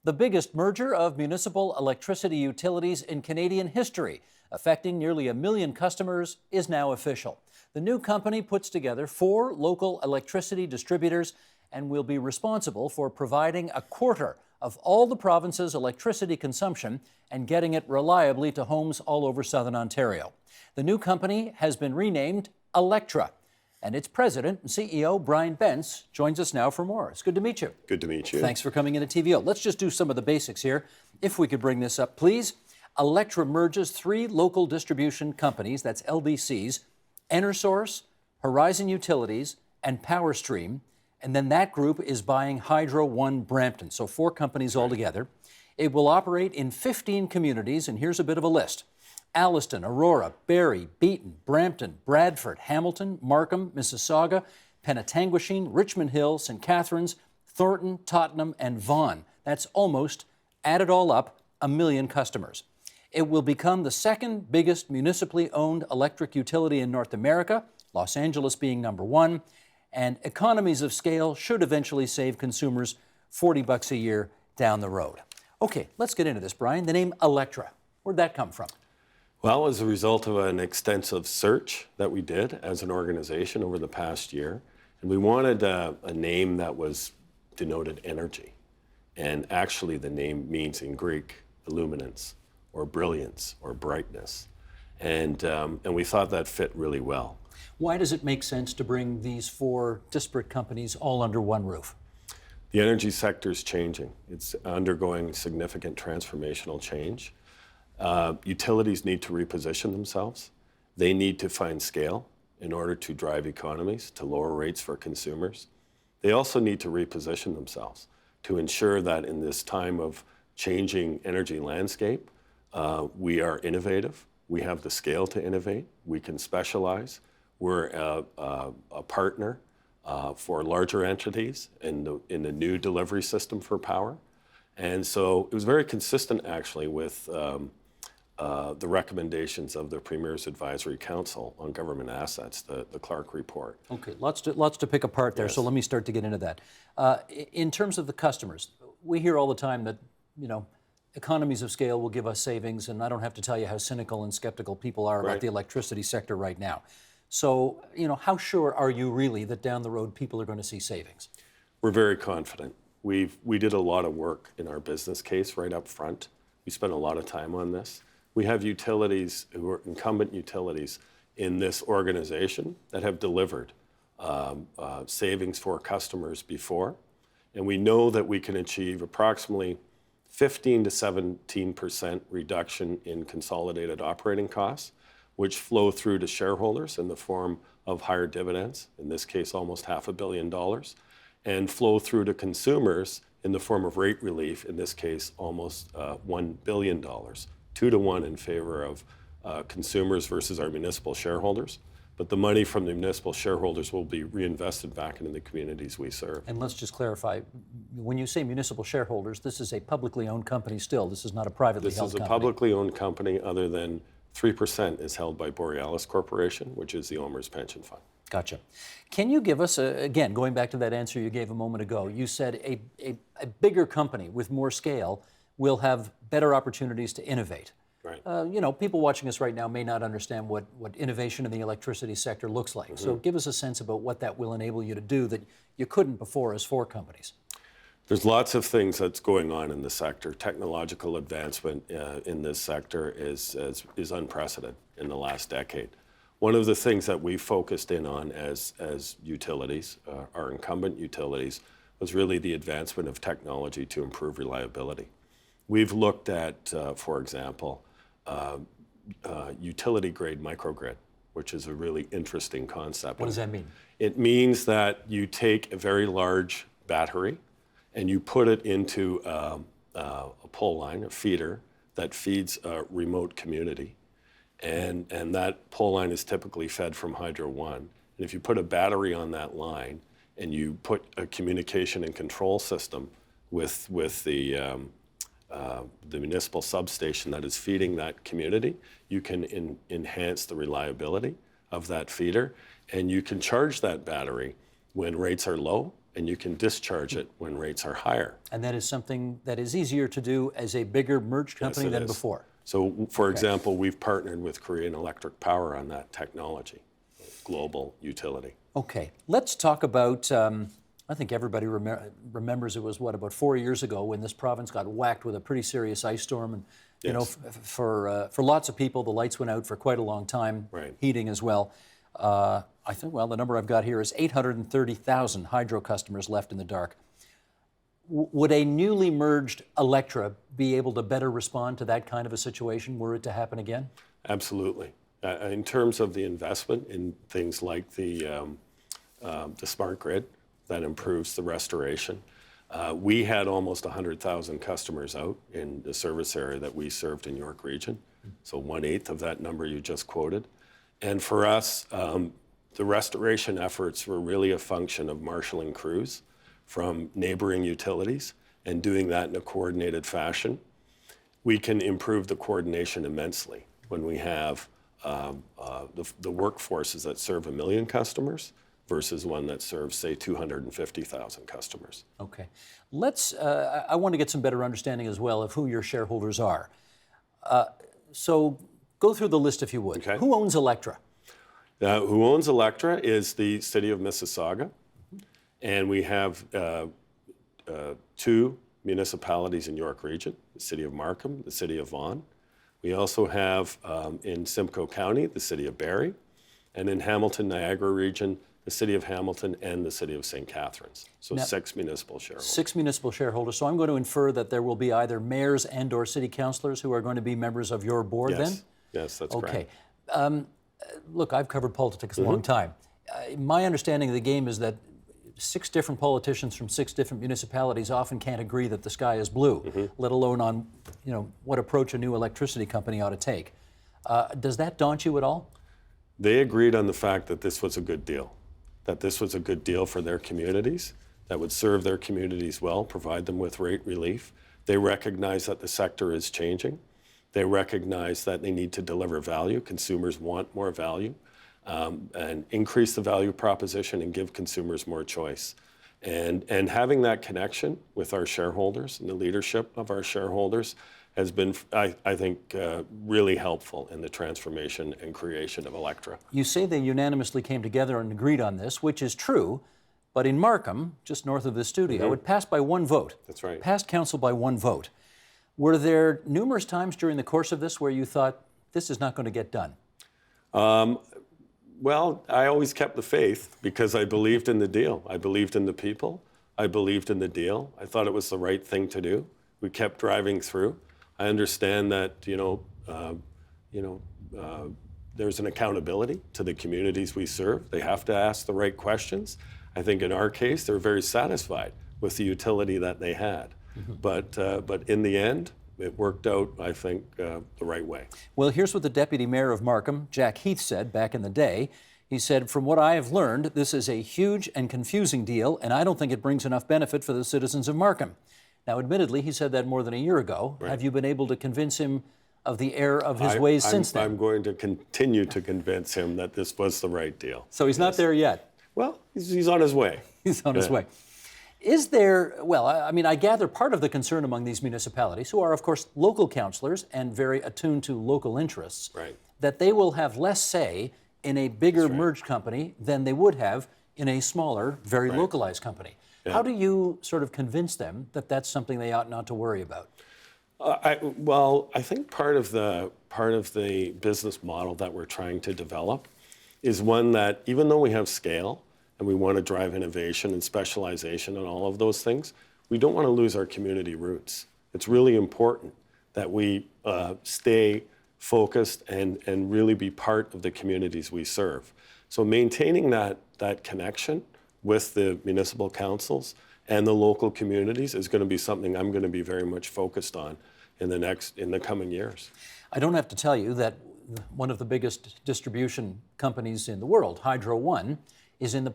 The biggest merger of municipal electricity utilities in Canadian history, affecting nearly 1 million customers, is now official. The new company puts together 4 local electricity distributors and will be responsible for providing a quarter of all the province's electricity consumption and getting it reliably to homes all over southern Ontario. The new company has been renamed Alectra, and its president and CEO, Brian Bentz, joins us now for more. It's good to meet you. Good to meet you. Thanks for coming in to TVO. Let's just do some of the basics here. If we could bring this up, please. Alectra merges 3 local distribution companies, that's LDCs, EnerSource, Horizon Utilities, and PowerStream, and then that group is buying Hydro One Brampton, so 4 companies altogether. It will operate in 15 communities, and here's a bit of a list: Alliston, Aurora, Barrie, Beaton, Brampton, Bradford, Hamilton, Markham, Mississauga, Penetanguishene, Richmond Hill, St. Catharines, Thornton, Tottenham, and Vaughan. That's almost, add it all up, 1 million customers. It will become the second biggest municipally owned electric utility in North America, Los Angeles being number 1, and economies of scale should eventually save consumers $40 a year down the road. Okay, let's get into this, Brian. The name Alectra, where'd that come from? Well, as a result of an extensive search that we did as an organization over the past year, and we wanted a name that was denoted energy. And actually the name means in Greek illuminance, or brilliance, or brightness. And we thought that fit really well. Why does it make sense to bring these 4 disparate companies all under one roof? The energy sector is changing. It's undergoing significant transformational change. Utilities need to reposition themselves. They need to find scale in order to drive economies, to lower rates for consumers. They also need to reposition themselves to ensure that in this time of changing energy landscape, we are innovative. We have the scale to innovate. We can specialize. We're a partner for larger entities in the new delivery system for power. And so it was very consistent, actually, with the recommendations of the Premier's Advisory Council on Government Assets, the Clark Report. Okay, lots to pick apart there, yes. So let me start to get into that. In terms of the customers, we hear all the time that, economies of scale will give us savings, and I don't have to tell you how cynical and skeptical people are about the electricity sector right now. So, how sure are you really that down the road people are going to see savings? We're very confident. We did a lot of work in our business case right up front. We spent a lot of time on this. We have utilities who are incumbent utilities in this organization that have delivered savings for customers before. And we know that we can achieve approximately 15 to 17% reduction in consolidated operating costs, which flow through to shareholders in the form of higher dividends, in this case almost $500 million, and flow through to consumers in the form of rate relief, in this case almost $1 billion, 2 to 1 in favor of consumers versus our municipal shareholders. But the money from the municipal shareholders will be reinvested back into the communities we serve. And let's just clarify, when you say municipal shareholders, this is a publicly owned company still. This is not a privately held company. This is a publicly owned company, other than 3% is held by Borealis Corporation, which is the OMERS pension fund. Gotcha. Can you give us, again, going back to that answer you gave a moment ago, you said a bigger company with more scale will have better opportunities to innovate. Right. People watching us right now may not understand what innovation in the electricity sector looks like. Mm-hmm. So give us a sense about what that will enable you to do that you couldn't before as 4 companies. There's lots of things that's going on in the sector. Technological advancement in this sector is unprecedented in the last decade. One of the things that we focused in on as utilities, our incumbent utilities, was really the advancement of technology to improve reliability. We've looked at, for example, utility-grade microgrid, which is a really interesting concept. What does that mean? It means that you take a very large battery and you put it into a pole line, a feeder, that feeds a remote community. And that pole line is typically fed from Hydro One. And if you put a battery on that line and you put a communication and control system with the municipal substation that is feeding that community, you can enhance the reliability of that feeder, and you can charge that battery when rates are low and you can discharge it when rates are higher. And that is something that is easier to do as a bigger merged company than is. before. So, for example, we've partnered with Korean Electric Power on that technology, global utility. Okay, let's talk about, I think everybody remembers it was, what, about 4 years ago when this province got whacked with a pretty serious ice storm. And, you know, for lots of people, the lights went out for quite a long time, Right. heating as well. I think, well, the number I've got here is 830,000 hydro customers left in the dark. Would a newly merged Alectra be able to better respond to that kind of a situation were it to happen again? Absolutely. In terms of the investment in things like the smart grid that improves the restoration, we had almost 100,000 customers out in the service area that we served in York Region, so 1/8 of that number you just quoted. And for us, the restoration efforts were really a function of marshalling crews from neighboring utilities and doing that in a coordinated fashion. We can improve the coordination immensely when we have the workforces that serve 1 million customers versus one that serves, say, 250,000 customers. Okay. Let's, I want to get some better understanding as well of who your shareholders are. So go through the list if you would. Okay. Who owns Alectra? Who owns Alectra is the City of Mississauga, and we have 2 municipalities in York Region, the City of Markham, the City of Vaughan. We also have in Simcoe County, the City of Barrie, and in Hamilton, Niagara Region, the City of Hamilton and the City of St. Catharines. So now, 6 municipal shareholders. 6 municipal shareholders. So I'm going to infer that there will be either mayors and or city councillors who are going to be members of your board then? Yes, that's okay. correct. Look, I've covered politics a long time. My understanding of the game is that 6 different politicians from 6 different municipalities often can't agree that the sky is blue, let alone on, you know, what approach a new electricity company ought to take. Does that daunt you at all? They agreed on the fact that this was a good deal, that this was a good deal for their communities, that would serve their communities well, provide them with rate relief. They recognize that the sector is changing. They recognize that they need to deliver value. Consumers want more value, and increase the value proposition and give consumers more choice. And having that connection with our shareholders and the leadership of our shareholders has been, I think, really helpful in the transformation and creation of Alectra. You say they unanimously came together and agreed on this, which is true, but in Markham, just north of the studio, it passed by 1 vote. That's right. Passed council by 1 vote. Were there numerous times during the course of this where you thought, this is not going to get done? Well, I always kept the faith because I believed in the deal. I believed in the people. I believed in the deal. I thought it was the right thing to do. We kept driving through. I understand that, there's an accountability to the communities we serve. They have to ask the right questions. I think in our case, they're very satisfied with the utility that they had. But in the end, it worked out, I think, the right way. Well, here's what the Deputy Mayor of Markham, Jack Heath, said back in the day. He said, from what I have learned, this is a huge and confusing deal, and I don't think it brings enough benefit for the citizens of Markham. Now, admittedly, he said that more than a year ago. Right. Have you been able to convince him of the error of his ways since then? I'm going to continue to convince him that this was the right deal. So he's not there yet? Well, he's on his way. He's on his way. Is there, well, I mean, I gather part of the concern among these municipalities, who are, of course, local councillors and very attuned to local interests, right, that they will have less say in a bigger merged company than they would have in a smaller, very localized company. Yeah. How do you sort of convince them that that's something they ought not to worry about? I think part of the business model that we're trying to develop is one that, even though we have scale and we want to drive innovation and specialization and all of those things, we don't want to lose our community roots. It's really important that we stay focused and really be part of the communities we serve. So maintaining that connection with the municipal councils and the local communities is going to be something I'm going to be very much focused on in the coming years. I don't have to tell you that one of the biggest distribution companies in the world, Hydro One, is in the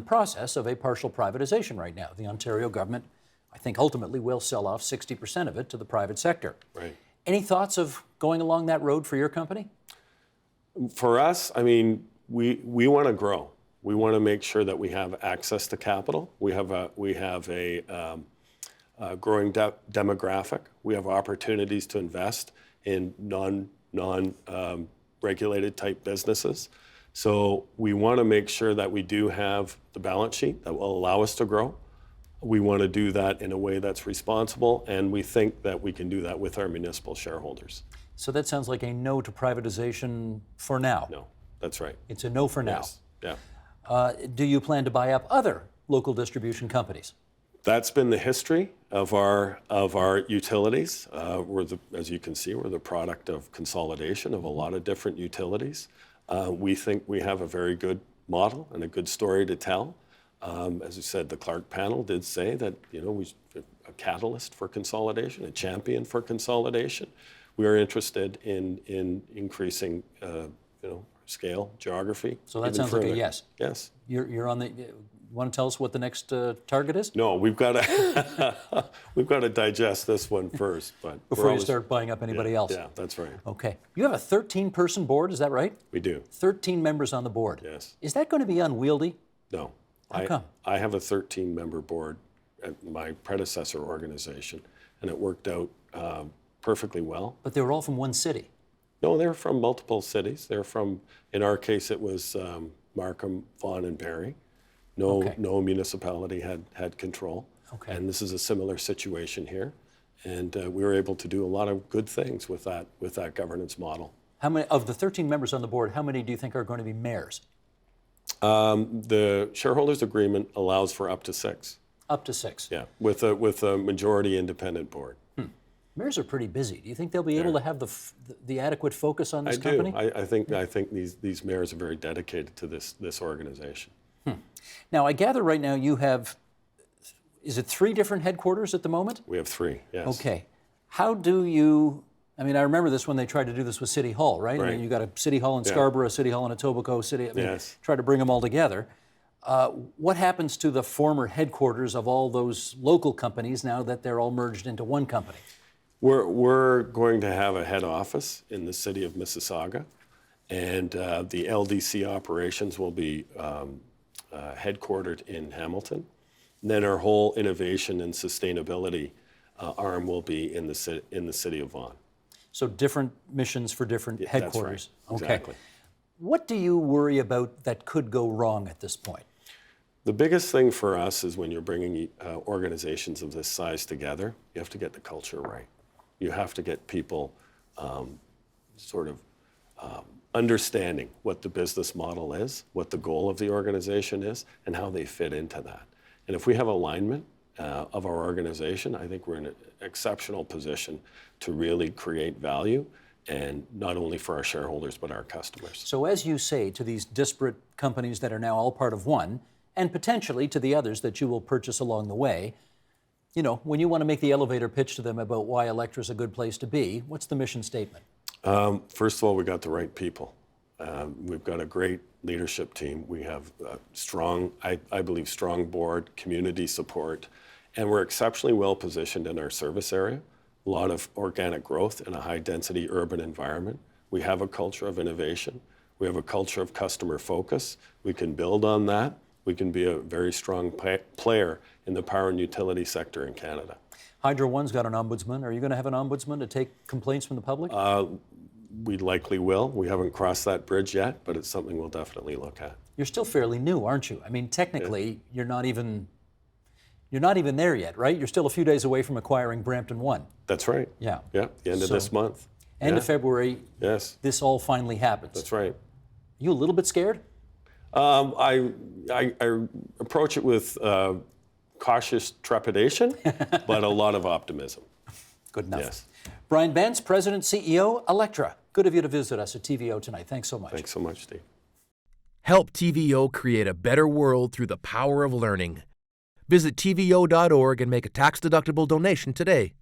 process of a partial privatization right now. The Ontario government, I think, ultimately will sell off 60% of it to the private sector. Right. Any thoughts of going along that road for your company? For us, I mean, we want to grow. We want to make sure that we have access to capital. We have a growing demographic. We have opportunities to invest in non-regulated type businesses. So we want to make sure that we do have the balance sheet that will allow us to grow. We want to do that in a way that's responsible, and we think that we can do that with our municipal shareholders. So that sounds like a no to privatization for now. No, that's right. It's a no for now. Yes. Yeah. Do you plan to buy up other local distribution companies? That's been the history of our utilities. As you can see, we're the product of consolidation of a lot of different utilities. We think we have a very good model and a good story to tell. As you said, the Clark panel did say that we a catalyst for consolidation, a champion for consolidation. We are interested in increasing scale, geography. So that sounds like a yes. Yes. You're on the. Want to tell us what the next target is? No, we've got to digest this one first. But before you start buying up anybody else. Yeah, that's right. Okay. You have a 13-person board, is that right? We do. 13 members on the board. Yes. Is that going to be unwieldy? No. How come? I have a 13-member board at my predecessor organization, and it worked out perfectly well. But they were all from one city. No, they're from multiple cities. They're from, in our case, it was Markham, Vaughan, and Barrie. No municipality had control. Okay. And this is a similar situation here. And we were able to do a lot of good things with that governance model. How many of the 13 members on the board, how many do you think are going to be mayors? The shareholders agreement allows for up to 6. Up to 6. Yeah, with a majority independent board. Mayors are pretty busy. Do you think they'll be able to have the adequate focus on this company? I think these mayors are very dedicated to this organization. Now, I gather right now you have, is it 3 different headquarters at the moment? We have 3, yes. Okay. How do you, I remember this when they tried to do this with City Hall, right? Right. You got a City Hall in Scarborough, a City Hall in Etobicoke, Yes. try to bring them all together. What happens to the former headquarters of all those local companies now that they're all merged into one company? We're going to have a head office in the city of Mississauga, and the LDC operations will be headquartered in Hamilton. And then our whole innovation and sustainability arm will be in the city of Vaughan. So different missions for different headquarters. That's right. Okay. Exactly. What do you worry about that could go wrong at this point? The biggest thing for us is when you're bringing organizations of this size together, you have to get the culture right. You have to get people understanding what the business model is, what the goal of the organization is, and how they fit into that. And if we have alignment of our organization, I think we're in an exceptional position to really create value, and not only for our shareholders, but our customers. So as you say to these disparate companies that are now all part of one, and potentially to the others that you will purchase along the way, when you want to make the elevator pitch to them about why Alectra is a good place to be, what's the mission statement? First of all, we got the right people. We've got a great leadership team. We have a strong, I believe, strong board, community support, and we're exceptionally well positioned in our service area. A lot of organic growth in a high-density urban environment. We have a culture of innovation. We have a culture of customer focus. We can build on that. We can be a very strong player in the power and utility sector in Canada. Hydro One's got an ombudsman. Are you going to have an ombudsman to take complaints from the public? We likely will. We haven't crossed that bridge yet, but it's something we'll definitely look at. You're still fairly new, aren't you? Technically, you're not even there yet, right? You're still a few days away from acquiring Brampton One. That's right. Yeah. Yeah, the end of this month. End of February. Yes. This all finally happens. That's right. Are you a little bit scared? I approach it with cautious trepidation, but a lot of optimism. Good enough. Yes. Brian Bentz, President, CEO, Alectra. Good of you to visit us at TVO tonight. Thanks so much. Thanks so much, Steve. Help TVO create a better world through the power of learning. Visit TVO.org and make a tax-deductible donation today.